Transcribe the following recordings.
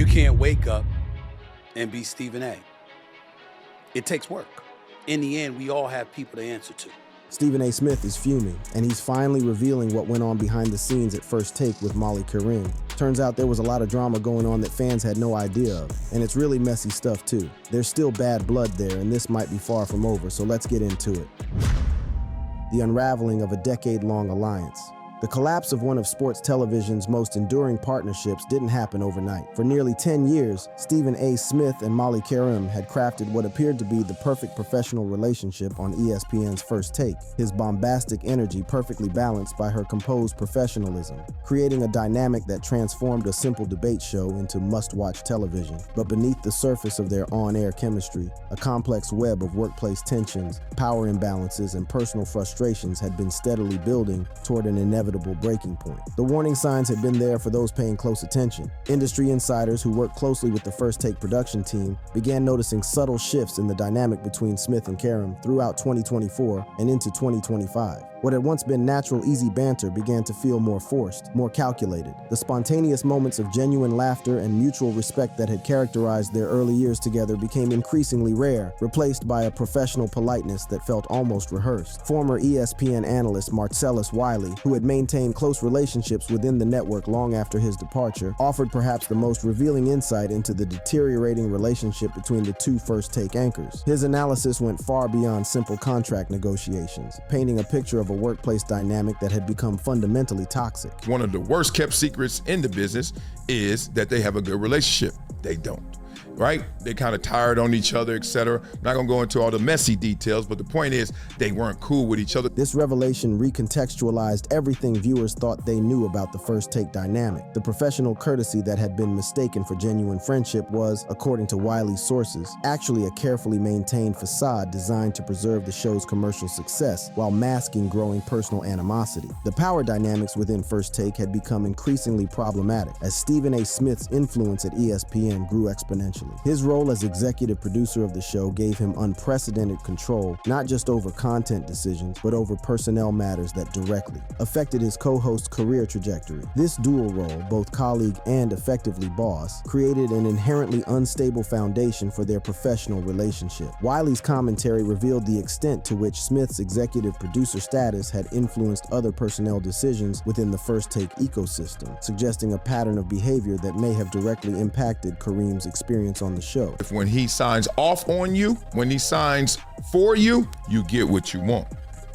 can't wake up and be Stephen A. It takes work. In the end, we all have people to answer to. Stephen A. Smith is fuming, and he's finally revealing what went on behind the scenes at First Take with Molly Qerim. Turns out there was a lot of drama going on that fans had no idea of, and it's really messy stuff too. There's still bad blood there, and this might be far from over, so let's get into it. The unraveling of a decade-long alliance. The collapse of one of sports television's most enduring partnerships didn't happen overnight. For nearly 10 years, Stephen A. Smith and Molly Qerim had crafted what appeared to be the perfect professional relationship on ESPN's First Take, his bombastic energy perfectly balanced by her composed professionalism, creating a dynamic that transformed a simple debate show into must-watch television. But beneath the surface of their on-air chemistry, a complex web of workplace tensions, power imbalances, and personal frustrations had been steadily building toward an inevitable breaking point. The warning signs had been there for those paying close attention. Industry insiders who worked closely with the First Take production team began noticing subtle shifts in the dynamic between Smith and Qerim throughout 2024 and into 2025. What had once been natural, easy banter began to feel more forced, more calculated. The spontaneous moments of genuine laughter and mutual respect that had characterized their early years together became increasingly rare, replaced by a professional politeness that felt almost rehearsed. Former ESPN analyst Marcellus Wiley, who had maintained close relationships within the network long after his departure, offered perhaps the most revealing insight into the deteriorating relationship between the two First Take anchors. His analysis went far beyond simple contract negotiations, painting a picture of a workplace dynamic that had become fundamentally toxic. One of the worst kept secrets in the business is that they have a good relationship. They don't, right? They kind of tired on each other, etc. I'm not gonna go into all the messy details, but the point is they weren't cool with each other. This revelation recontextualized everything viewers thought they knew about the First Take dynamic. The professional courtesy that had been mistaken for genuine friendship was, according to Wiley's sources, actually a carefully maintained facade designed to preserve the show's commercial success while masking growing personal animosity. The power dynamics within First Take had become increasingly problematic as Stephen A. Smith's influence at ESPN grew exponentially. His role as executive producer of the show gave him unprecedented control, not just over content decisions, but over personnel matters that directly affected his co-host's career trajectory. This dual role, both colleague and effectively boss, created an inherently unstable foundation for their professional relationship. Wiley's commentary revealed the extent to which Smith's executive producer status had influenced other personnel decisions within the First Take ecosystem, suggesting a pattern of behavior that may have directly impacted Qerim's experience on the show. If when he signs off on you, when he signs for you, you get what you want.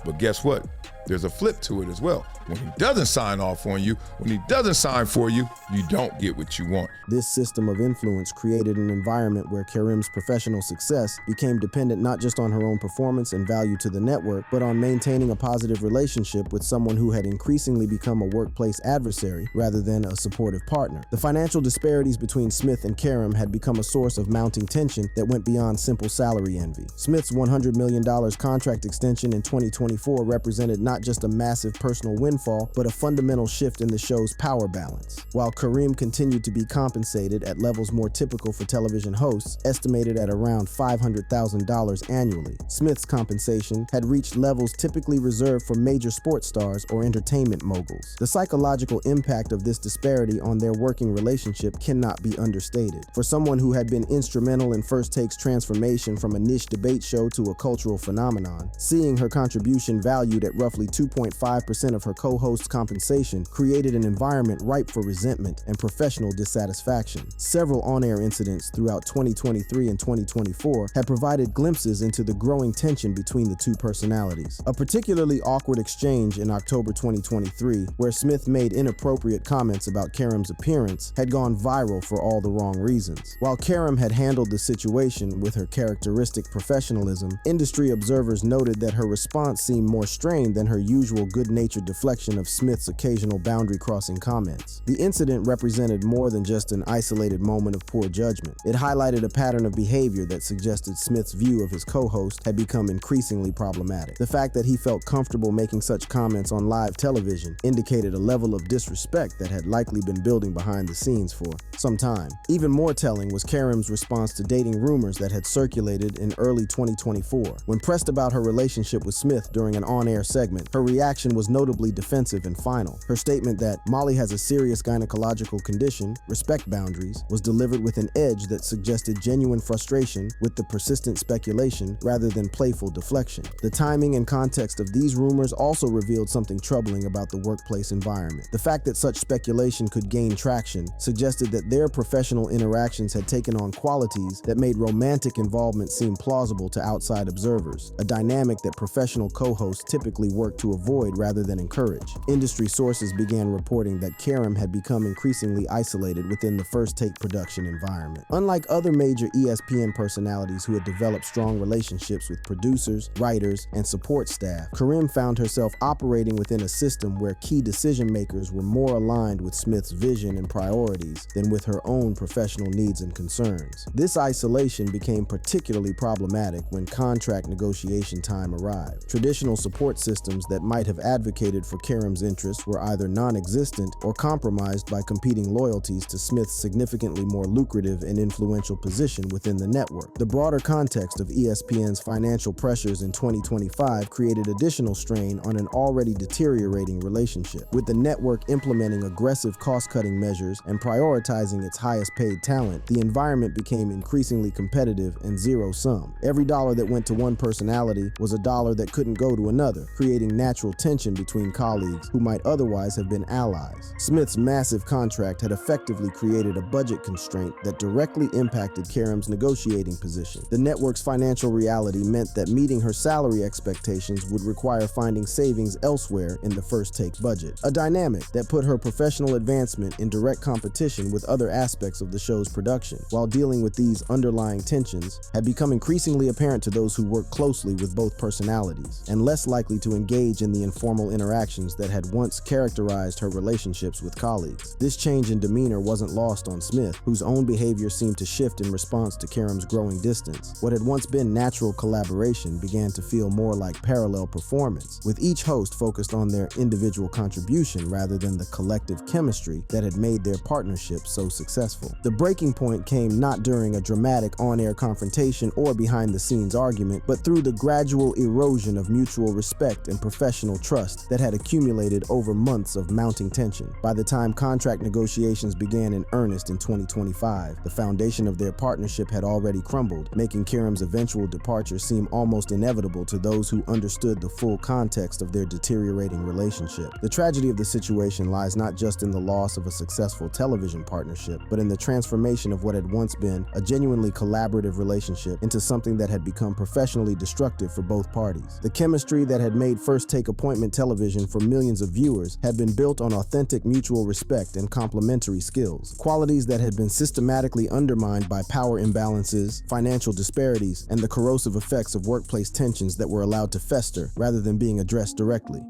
But guess what? There's a flip to it as well. When he doesn't sign off on you, when he doesn't sign for you, you don't get what you want. This system of influence created an environment where Qerim's professional success became dependent not just on her own performance and value to the network, but on maintaining a positive relationship with someone who had increasingly become a workplace adversary rather than a supportive partner. The financial disparities between Smith and Qerim had become a source of mounting tension that went beyond simple salary envy. Smith's $100 million contract extension in 2024 represented not just a massive personal windfall, but a fundamental shift in the show's power balance. While Qerim continued to be compensated at levels more typical for television hosts, estimated at around $500,000 annually, Smith's compensation had reached levels typically reserved for major sports stars or entertainment moguls. The psychological impact of this disparity on their working relationship cannot be understated. For someone who had been instrumental in First Take's transformation from a niche debate show to a cultural phenomenon, seeing her contribution valued at roughly 2.5% of her co-host's compensation created an environment ripe for resentment and professional dissatisfaction. Several on-air incidents throughout 2023 and 2024 had provided glimpses into the growing tension between the two personalities. A particularly awkward exchange in October 2023, where Smith made inappropriate comments about Qerim's appearance, had gone viral for all the wrong reasons. While Qerim had handled the situation with her characteristic professionalism, industry observers noted that her response seemed more strained than her usual good-natured deflection of Smith's occasional boundary-crossing comments. The incident represented more than just an isolated moment of poor judgment. It highlighted a pattern of behavior that suggested Smith's view of his co-host had become increasingly problematic. The fact that he felt comfortable making such comments on live television indicated a level of disrespect that had likely been building behind the scenes for some time. Even more telling was Qerim's response to dating rumors that had circulated in early 2024. When pressed about her relationship with Smith during an on-air segment, agreement. Her reaction was notably defensive and final. Her statement that Molly has a serious gynecological condition, respect boundaries, was delivered with an edge that suggested genuine frustration with the persistent speculation rather than playful deflection. The timing and context of these rumors also revealed something troubling about the workplace environment. The fact that such speculation could gain traction suggested that their professional interactions had taken on qualities that made romantic involvement seem plausible to outside observers, a dynamic that professional co-hosts typically work to avoid rather than encourage. Industry sources began reporting that Qerim had become increasingly isolated within the First Take production environment. Unlike other major ESPN personalities who had developed strong relationships with producers, writers, and support staff, Qerim found herself operating within a system where key decision makers were more aligned with Smith's vision and priorities than with her own professional needs and concerns. This isolation became particularly problematic when contract negotiation time arrived. Traditional support systems that might have advocated for Qerim's interests were either non-existent or compromised by competing loyalties to Smith's significantly more lucrative and influential position within the network. The broader context of ESPN's financial pressures in 2025 created additional strain on an already deteriorating relationship. With the network implementing aggressive cost-cutting measures and prioritizing its highest-paid talent, the environment became increasingly competitive and zero-sum. Every dollar that went to one personality was a dollar that couldn't go to another, creating natural tension between colleagues who might otherwise have been allies. Smith's massive contract had effectively created a budget constraint that directly impacted Qerim's negotiating position. The network's financial reality meant that meeting her salary expectations would require finding savings elsewhere in the First Take budget, a dynamic that put her professional advancement in direct competition with other aspects of the show's production. While dealing with these underlying tensions had become increasingly apparent to those who worked closely with both personalities, and less likely to engage in the informal interactions that had once characterized her relationships with colleagues. This change in demeanor wasn't lost on Smith, whose own behavior seemed to shift in response to Qerim's growing distance. What had once been natural collaboration began to feel more like parallel performance, with each host focused on their individual contribution rather than the collective chemistry that had made their partnership so successful. The breaking point came not during a dramatic on-air confrontation or behind-the-scenes argument, but through the gradual erosion of mutual respect and professional trust that had accumulated over months of mounting tension. By the time contract negotiations began in earnest in 2025, the foundation of their partnership had already crumbled, making Qerim's eventual departure seem almost inevitable to those who understood the full context of their deteriorating relationship. The tragedy of the situation lies not just in the loss of a successful television partnership, but in the transformation of what had once been a genuinely collaborative relationship into something that had become professionally destructive for both parties. The chemistry that had made First Take appointment television for millions of viewers had been built on authentic mutual respect and complementary skills, qualities that had been systematically undermined by power imbalances, financial disparities, and the corrosive effects of workplace tensions that were allowed to fester rather than being addressed directly.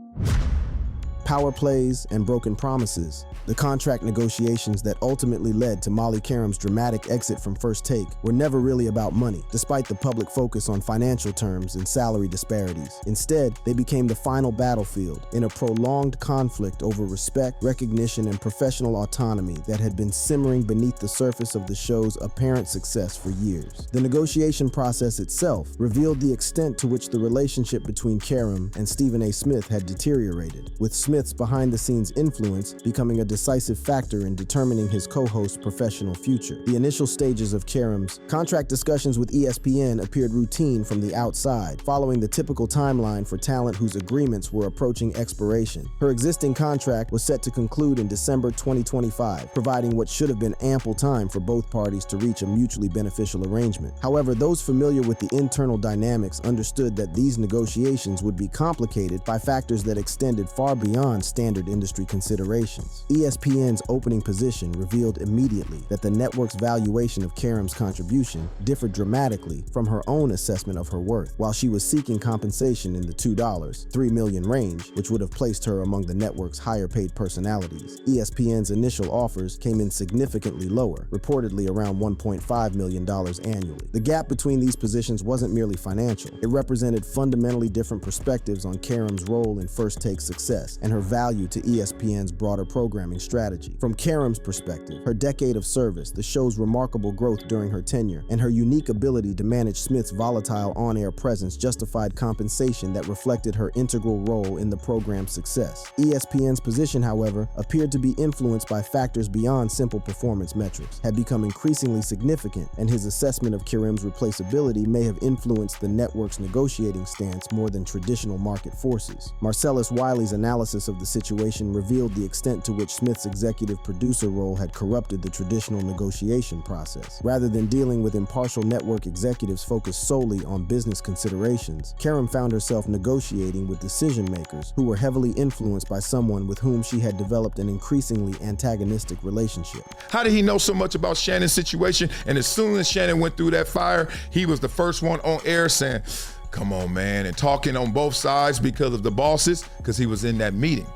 Power plays and broken promises. The contract negotiations that ultimately led to Molly Qerim's dramatic exit from First Take were never really about money, despite the public focus on financial terms and salary disparities. Instead, they became the final battlefield in a prolonged conflict over respect, recognition, and professional autonomy that had been simmering beneath the surface of the show's apparent success for years. The negotiation process itself revealed the extent to which the relationship between Qerim and Stephen A. Smith had deteriorated, with Smith's behind-the-scenes influence becoming a decisive factor in determining his co-host's professional future. The initial stages of Qerim's contract discussions with ESPN appeared routine from the outside, following the typical timeline for talent whose agreements were approaching expiration. Her existing contract was set to conclude in December 2025, providing what should have been ample time for both parties to reach a mutually beneficial arrangement. However, those familiar with the internal dynamics understood that these negotiations would be complicated by factors that extended far beyond standard industry considerations. ESPN's opening position revealed immediately that the network's valuation of Qerim's contribution differed dramatically from her own assessment of her worth. While she was seeking compensation in the $3 million range, which would have placed her among the network's higher-paid personalities, ESPN's initial offers came in significantly lower, reportedly around $1.5 million annually. The gap between these positions wasn't merely financial. It represented fundamentally different perspectives on Qerim's role in First Take's success, and her value to ESPN's broader programming strategy. From Qerim's perspective, her decade of service, the show's remarkable growth during her tenure, and her unique ability to manage Smith's volatile on-air presence justified compensation that reflected her integral role in the program's success. ESPN's position, however, appeared to be influenced by factors beyond simple performance metrics, had become increasingly significant, and his assessment of Qerim's replaceability may have influenced the network's negotiating stance more than traditional market forces. Marcellus Wiley's analysis of the situation revealed the extent to which Smith's executive producer role had corrupted the traditional negotiation process. Rather than dealing with impartial network executives focused solely on business considerations, Qerim found herself negotiating with decision-makers who were heavily influenced by someone with whom she had developed an increasingly antagonistic relationship. How did he know so much about Shannon's situation? And as soon as Shannon went through that fire, he was the first one on air saying, "Come on, man," and talking on both sides because of the bosses, because he was in that meeting.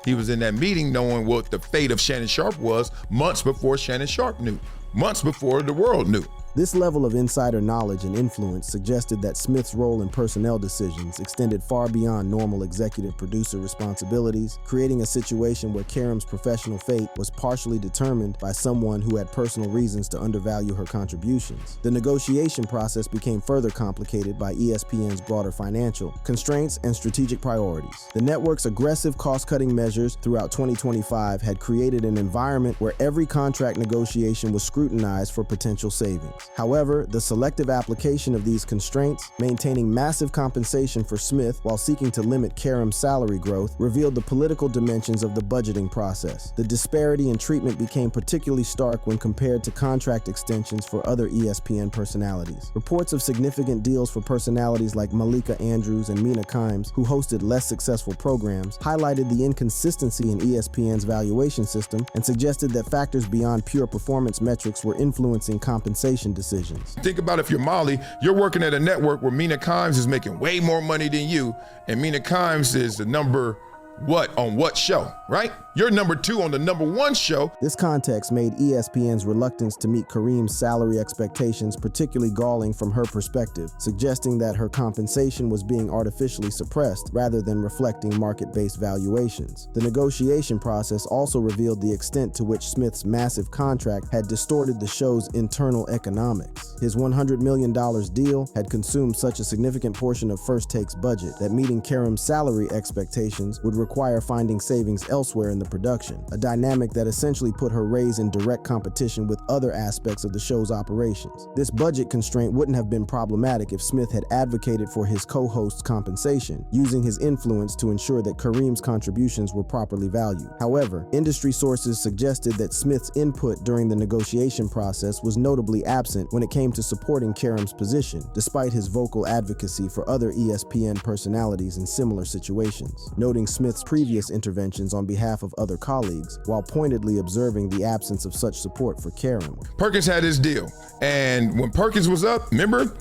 He was in that meeting knowing what the fate of Shannon Sharpe was months before Shannon Sharpe knew, months before the world knew. This level of insider knowledge and influence suggested that Smith's role in personnel decisions extended far beyond normal executive producer responsibilities, creating a situation where Qerim's professional fate was partially determined by someone who had personal reasons to undervalue her contributions. The negotiation process became further complicated by ESPN's broader financial constraints and strategic priorities. The network's aggressive cost-cutting measures throughout 2025 had created an environment where every contract negotiation was scrutinized for potential savings. However, the selective application of these constraints, maintaining massive compensation for Smith while seeking to limit Qerim's salary growth, revealed the political dimensions of the budgeting process. The disparity in treatment became particularly stark when compared to contract extensions for other ESPN personalities. Reports of significant deals for personalities like Malika Andrews and Mina Kimes, who hosted less successful programs, highlighted the inconsistency in ESPN's valuation system and suggested that factors beyond pure performance metrics were influencing compensation decisions. Think about if you're Molly, you're working at a network where Mina Kimes is making way more money than you, and Mina Kimes is the number what on what show, right? You're number 2 on the number 1 show. This context made ESPN's reluctance to meet Qerim's salary expectations particularly galling from her perspective, suggesting that her compensation was being artificially suppressed rather than reflecting market-based valuations. The negotiation process also revealed the extent to which Smith's massive contract had distorted the show's internal economics. His $100 million deal had consumed such a significant portion of First Take's budget that meeting Qerim's salary expectations would require finding savings elsewhere in the production, a dynamic that essentially put her raise in direct competition with other aspects of the show's operations. This budget constraint wouldn't have been problematic if Smith had advocated for his co-host's compensation, using his influence to ensure that Qerim's contributions were properly valued. However, industry sources suggested that Smith's input during the negotiation process was notably absent when it came to supporting Qerim's position, despite his vocal advocacy for other ESPN personalities in similar situations, noting Smith's previous interventions on behalf of other colleagues, while pointedly observing the absence of such support for Qerim. Perkins had his deal, and when Perkins was up, remember,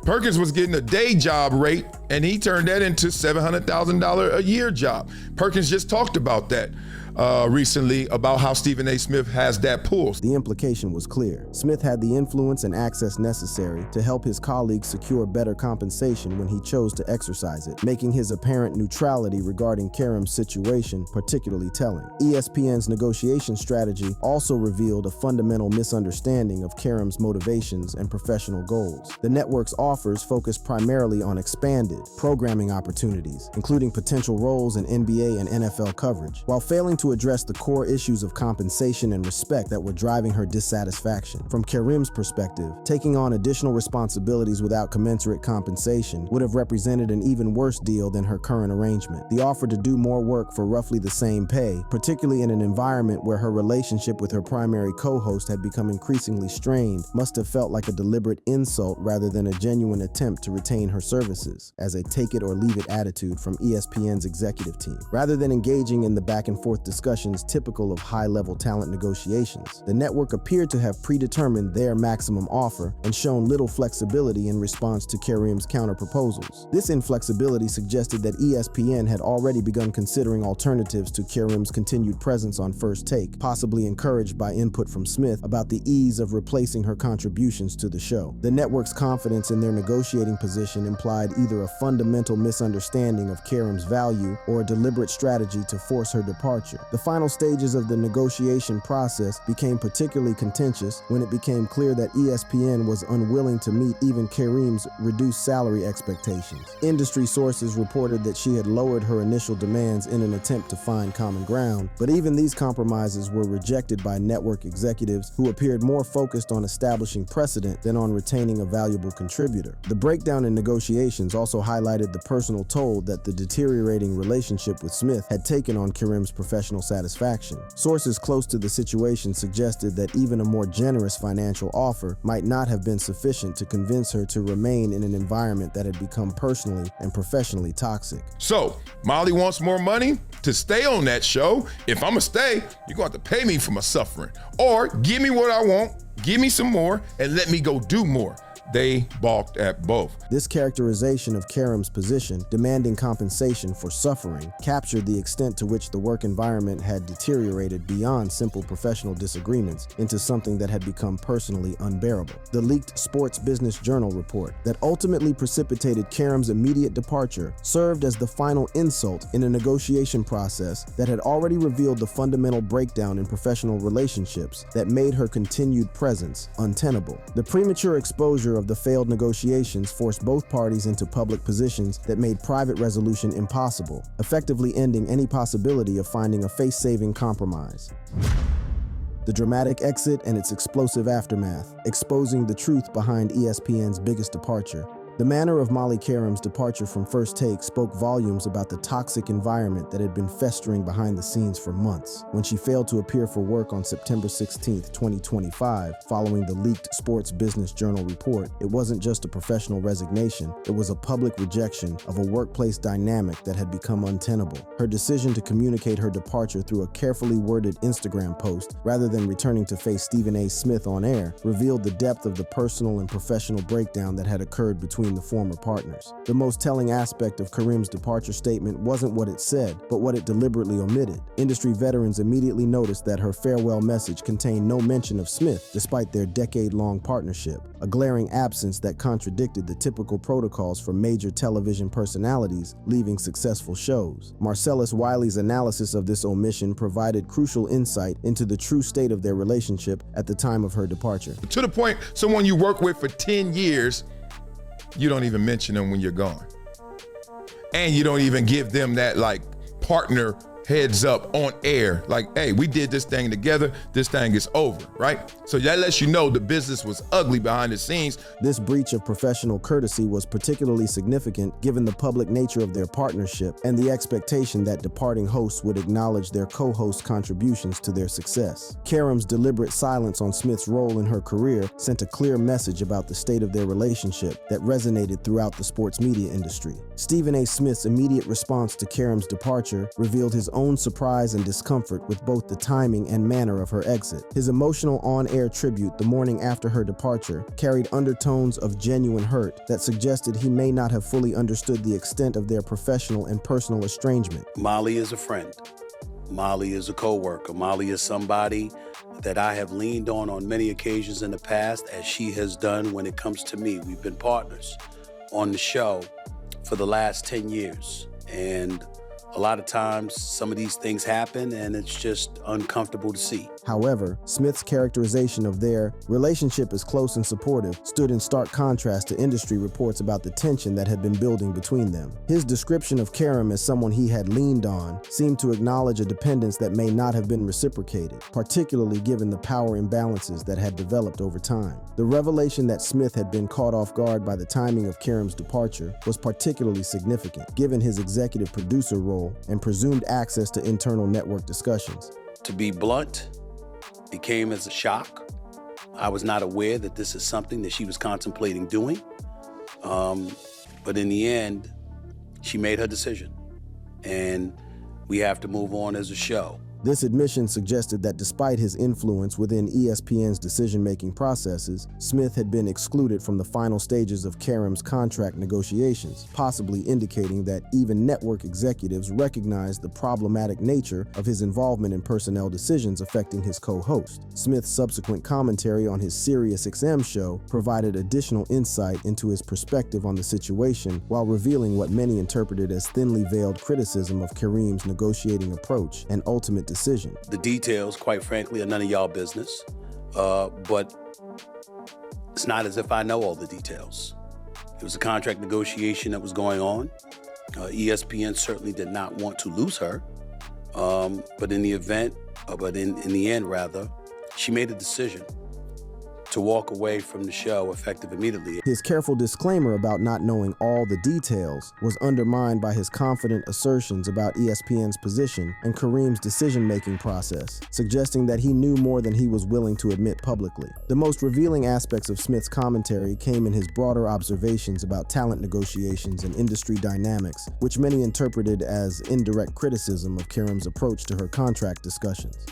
Perkins was getting a day job rate, and he turned that into $700,000 a year job. Perkins just talked about that recently, about how Stephen A. Smith has that pull. The implication was clear. Smith had the influence and access necessary to help his colleagues secure better compensation when he chose to exercise it, making his apparent neutrality regarding Qerim's situation particularly telling. ESPN's negotiation strategy also revealed a fundamental misunderstanding of Qerim's motivations and professional goals. The network's offers focused primarily on expanded programming opportunities, including potential roles in NBA and NFL coverage, while failing to address the core issues of compensation and respect that were driving her dissatisfaction. From Qerim's perspective, taking on additional responsibilities without commensurate compensation would have represented an even worse deal than her current arrangement. The offer to do more work for roughly the same pay, particularly in an environment where her relationship with her primary co-host had become increasingly strained, must have felt like a deliberate insult rather than a genuine attempt to retain her services, as a take-it-or-leave-it attitude from ESPN's executive team. Rather than engaging in the back-and-forth discussions typical of high-level talent negotiations, the network appeared to have predetermined their maximum offer and shown little flexibility in response to Qerim's counter-proposals. This inflexibility suggested that ESPN had already begun considering alternatives to Qerim's continued presence on First Take, possibly encouraged by input from Smith about the ease of replacing her contributions to the show. The network's confidence in their negotiating position implied either a fundamental misunderstanding of Qerim's value or a deliberate strategy to force her departure. The final stages of the negotiation process became particularly contentious when it became clear that ESPN was unwilling to meet even Qerim's reduced salary expectations. Industry sources reported that she had lowered her initial demands in an attempt to find common ground, but even these compromises were rejected by network executives who appeared more focused on establishing precedent than on retaining a valuable contributor. The breakdown in negotiations also highlighted the personal toll that the deteriorating relationship with Smith had taken on Qerim's professional satisfaction. Sources close to the situation suggested that even a more generous financial offer might not have been sufficient to convince her to remain in an environment that had become personally and professionally toxic. So, Molly wants more money to stay on that show. If I'm gonna stay, you're gonna have to pay me for my suffering. Or give me what I want, give me some more, and let me go do more. They balked at both. This characterization of Qerim's position, demanding compensation for suffering, captured the extent to which the work environment had deteriorated beyond simple professional disagreements into something that had become personally unbearable. The leaked Sports Business Journal report that ultimately precipitated Qerim's immediate departure served as the final insult in a negotiation process that had already revealed the fundamental breakdown in professional relationships that made her continued presence untenable. The premature exposure of the failed negotiations forced both parties into public positions that made private resolution impossible, effectively ending any possibility of finding a face-saving compromise. The dramatic exit and its explosive aftermath, exposing the truth behind ESPN's biggest departure. The manner of Molly Qerim's departure from First Take spoke volumes about the toxic environment that had been festering behind the scenes for months. When she failed to appear for work on September 16, 2025, following the leaked Sports Business Journal report, it wasn't just a professional resignation, it was a public rejection of a workplace dynamic that had become untenable. Her decision to communicate her departure through a carefully worded Instagram post, rather than returning to face Stephen A. Smith on air, revealed the depth of the personal and professional breakdown that had occurred between the former partners. The most telling aspect of Qerim's departure statement wasn't what it said, but what it deliberately omitted. Industry veterans immediately noticed that her farewell message contained no mention of Smith, despite their decade-long partnership, a glaring absence that contradicted the typical protocols for major television personalities leaving successful shows. Marcellus Wiley's analysis of this omission provided crucial insight into the true state of their relationship at the time of her departure. To the point, someone you work with for 10 years, you don't even mention them when you're gone. And you don't even give them that like partner heads up on air, like, hey, we did this thing together, this thing is over, right? So that lets you know the business was ugly behind the scenes. This breach of professional courtesy was particularly significant given the public nature of their partnership and the expectation that departing hosts would acknowledge their co-host contributions to their success. Qerim's deliberate silence on Smith's role in her career sent a clear message about the state of their relationship that resonated throughout the sports media industry. Stephen A. Smith's immediate response to Qerim's departure revealed his own surprise and discomfort with both the timing and manner of her exit. His emotional on-air tribute the morning after her departure carried undertones of genuine hurt that suggested he may not have fully understood the extent of their professional and personal estrangement. Molly is a friend. Molly is a co-worker. Molly is somebody that I have leaned on many occasions in the past, as she has done when it comes to me. We've been partners on the show for the last 10 years. And a lot of times, some of these things happen, and it's just uncomfortable to see. However, Smith's characterization of their relationship as close and supportive stood in stark contrast to industry reports about the tension that had been building between them. His description of Qerim as someone he had leaned on seemed to acknowledge a dependence that may not have been reciprocated, particularly given the power imbalances that had developed over time. The revelation that Smith had been caught off guard by the timing of Qerim's departure was particularly significant, given his executive producer role and presumed access to internal network discussions. To be blunt, it came as a shock. I was not aware that this is something that she was contemplating doing. But in the end, she made her decision. And we have to move on as a show. This admission suggested that despite his influence within ESPN's decision-making processes, Smith had been excluded from the final stages of Qerim's contract negotiations, possibly indicating that even network executives recognized the problematic nature of his involvement in personnel decisions affecting his co-host. Smith's subsequent commentary on his SiriusXM show provided additional insight into his perspective on the situation while revealing what many interpreted as thinly veiled criticism of Qerim's negotiating approach and ultimate decision. The details, quite frankly, are none of y'all business, but it's not as if I know all the details. It was a contract negotiation that was going on. ESPN certainly did not want to lose her, but in the end, she made a decision to walk away from the show effective immediately. His careful disclaimer about not knowing all the details was undermined by his confident assertions about ESPN's position and Qerim's decision-making process, suggesting that he knew more than he was willing to admit publicly. The most revealing aspects of Smith's commentary came in his broader observations about talent negotiations and industry dynamics, which many interpreted as indirect criticism of Qerim's approach to her contract discussions.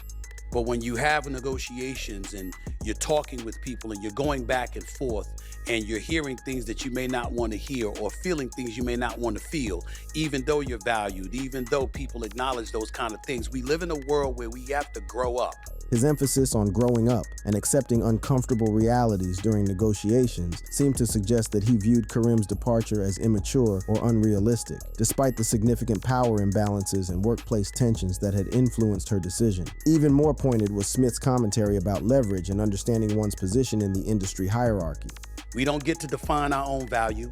But when you have negotiations and you're talking with people and you're going back and forth and you're hearing things that you may not want to hear or feeling things you may not want to feel, even though you're valued, even though people acknowledge those kind of things, we live in a world where we have to grow up. His emphasis on growing up and accepting uncomfortable realities during negotiations seemed to suggest that he viewed Qerim's departure as immature or unrealistic, despite the significant power imbalances and workplace tensions that had influenced her decision. Even more pointed was Smith's commentary about leverage and understanding one's position in the industry hierarchy. We don't get to define our own value.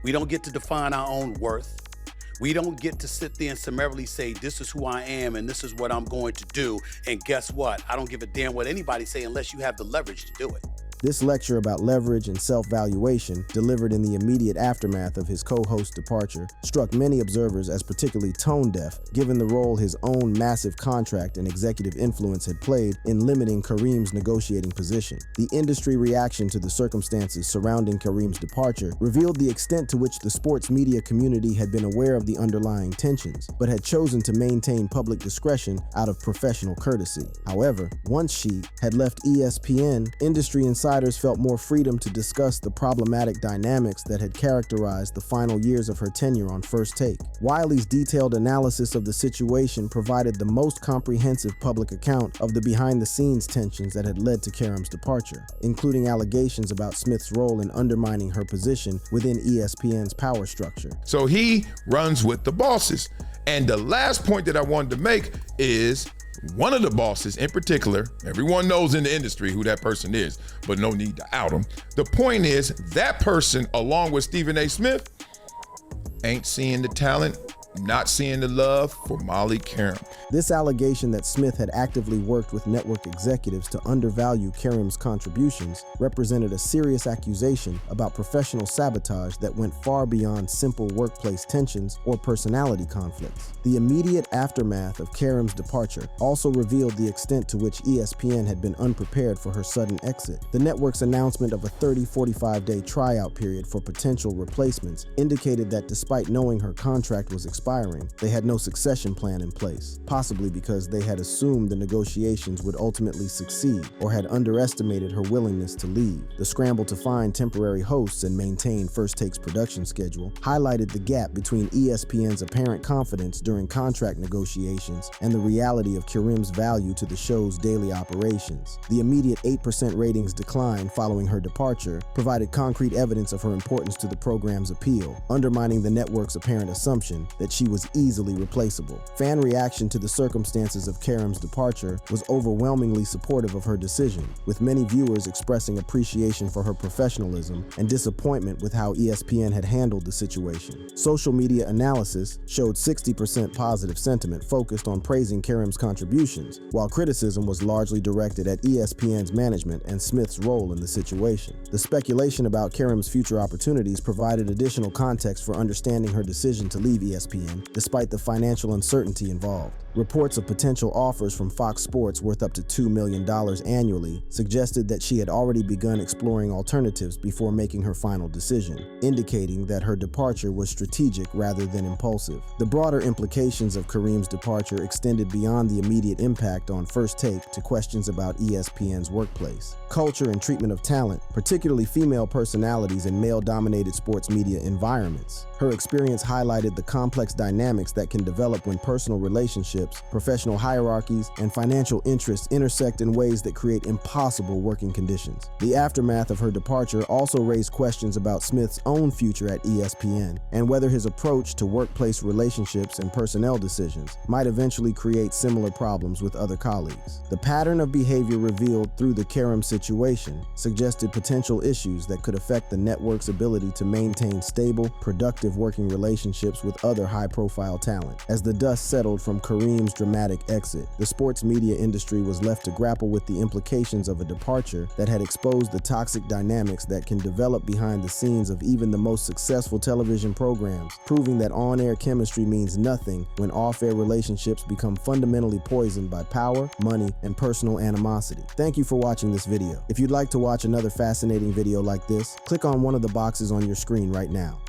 We don't get to define our own worth. We don't get to sit there and summarily say, this is who I am and this is what I'm going to do. And guess what? I don't give a damn what anybody say unless you have the leverage to do it. This lecture about leverage and self-valuation, delivered in the immediate aftermath of his co-host's departure, struck many observers as particularly tone-deaf, given the role his own massive contract and executive influence had played in limiting Qerim's negotiating position. The industry reaction to the circumstances surrounding Qerim's departure revealed the extent to which the sports media community had been aware of the underlying tensions, but had chosen to maintain public discretion out of professional courtesy. However, once she had left ESPN, industry insiders felt more freedom to discuss the problematic dynamics that had characterized the final years of her tenure on First Take. Wiley's detailed analysis of the situation provided the most comprehensive public account of the behind-the-scenes tensions that had led to Qerim's departure, including allegations about Smith's role in undermining her position within ESPN's power structure. So he runs with the bosses. And the last point that I wanted to make is one of the bosses in particular, everyone knows in the industry who that person is, but no need to out him. The point is that person, along with Stephen A. Smith, ain't seeing the talent, not seeing the love for Molly Qerim. This allegation that Smith had actively worked with network executives to undervalue Qerim's contributions represented a serious accusation about professional sabotage that went far beyond simple workplace tensions or personality conflicts. The immediate aftermath of Qerim's departure also revealed the extent to which ESPN had been unprepared for her sudden exit. The network's announcement of a 30-45-day tryout period for potential replacements indicated that despite knowing her contract was expiring, they had no succession plan in place, possibly because they had assumed the negotiations would ultimately succeed or had underestimated her willingness to leave. The scramble to find temporary hosts and maintain First Take's production schedule highlighted the gap between ESPN's apparent confidence during contract negotiations and the reality of Qerim's value to the show's daily operations. The immediate 8% ratings decline following her departure provided concrete evidence of her importance to the program's appeal, undermining the network's apparent assumption that she was easily replaceable. Fan reaction to the circumstances of Qerim's departure was overwhelmingly supportive of her decision, with many viewers expressing appreciation for her professionalism and disappointment with how ESPN had handled the situation. Social media analysis showed 60% positive sentiment focused on praising Qerim's contributions, while criticism was largely directed at ESPN's management and Smith's role in the situation. The speculation about Qerim's future opportunities provided additional context for understanding her decision to leave ESPN. ESPN, despite the financial uncertainty involved. Reports of potential offers from Fox Sports worth up to $2 million annually suggested that she had already begun exploring alternatives before making her final decision, indicating that her departure was strategic rather than impulsive. The broader implications of Qerim's departure extended beyond the immediate impact on First Take to questions about ESPN's workplace, culture, and treatment of talent, particularly female personalities in male-dominated sports media environments. Her experience highlighted the complex dynamics that can develop when personal relationships, professional hierarchies, and financial interests intersect in ways that create impossible working conditions. The aftermath of her departure also raised questions about Smith's own future at ESPN and whether his approach to workplace relationships and personnel decisions might eventually create similar problems with other colleagues. The pattern of behavior revealed through the Qerim situation suggested potential issues that could affect the network's ability to maintain stable, productive working relationships with other high-profile talent. As the dust settled from Qerim's dramatic exit, the sports media industry was left to grapple with the implications of a departure that had exposed the toxic dynamics that can develop behind the scenes of even the most successful television programs, proving that on-air chemistry means nothing when off-air relationships become fundamentally poisoned by power, money, and personal animosity. Thank you for watching this video. If you'd like to watch another fascinating video like this, click on one of the boxes on your screen right now.